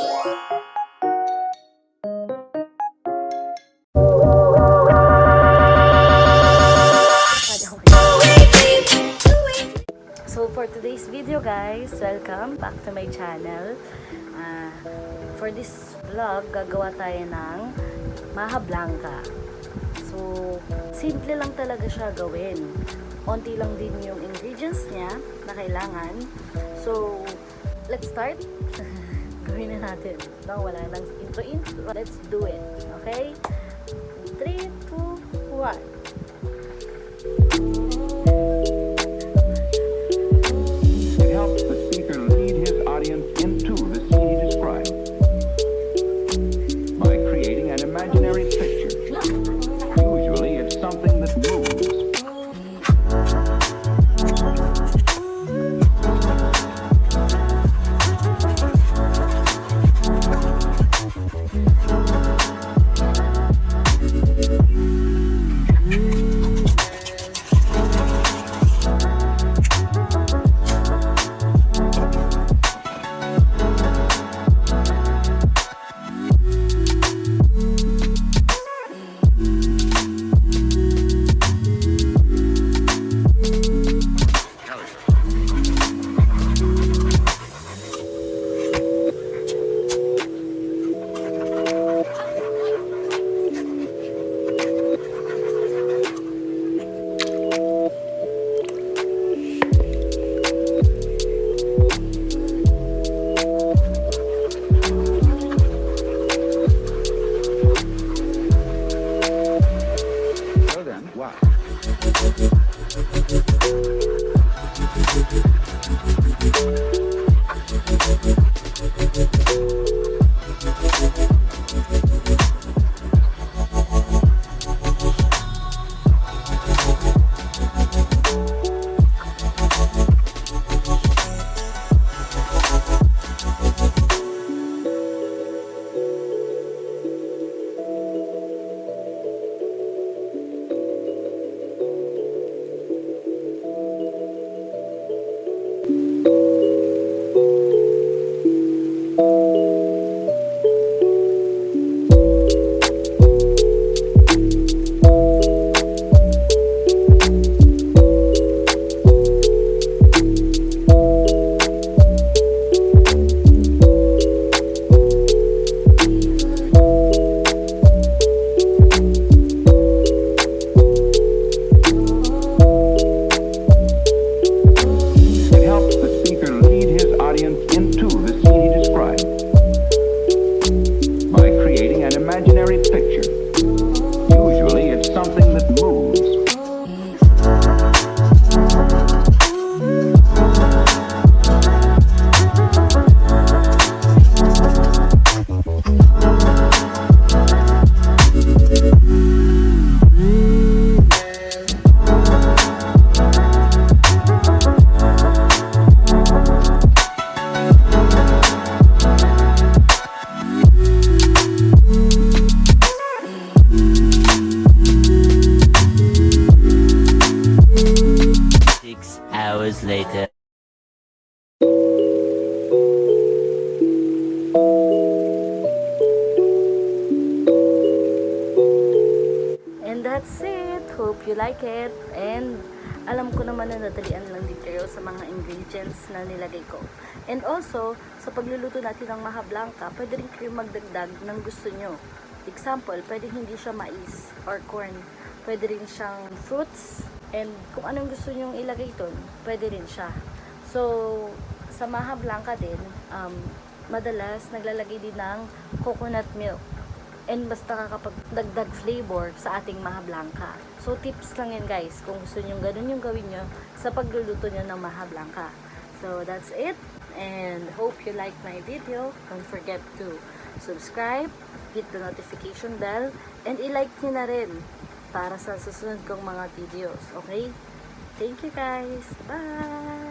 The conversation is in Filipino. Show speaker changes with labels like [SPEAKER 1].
[SPEAKER 1] So for today's video guys, welcome back to my channel. For this vlog, gagawa tayo ng MAJA BLANCA. So simple lang talaga siya gawin. Onti lang din yung ingredients niya na kailangan. So let's start. Gawin na natin. No, wala nang intro. Let's do it. Okay? 3, 2, 1.
[SPEAKER 2] Helps the speaker lead his audience into the scene he described by creating an imaginary picture. Usually it's something that moves. Wow.
[SPEAKER 3] Hours later.
[SPEAKER 1] And that's it. Hope you like it. And alam ko naman na nadalian lang din kayo sa mga ingredients na nilagay ko. And also, sa pagluluto natin ng MAJA BLANCA, pwede rin kayo magdagdag ng gusto nyo. Example, pwede hindi siya mais or corn. Pwede rin siyang fruits. And kung anong gusto nyong ilagay doon, pwede rin siya. So, sa MAJA BLANCA din, madalas naglalagay din ng coconut milk. And basta kakapagdagdag flavor sa ating MAJA BLANCA. So, tips lang yan guys, kung gusto nyong ganun yung gawin nyo sa pagluluto nyo ng MAJA BLANCA. So, that's it. And hope you like my video. Don't forget to subscribe, hit the notification bell, and i-like nyo na rin para sa susunod kong mga videos. Okay? Thank you guys. Bye!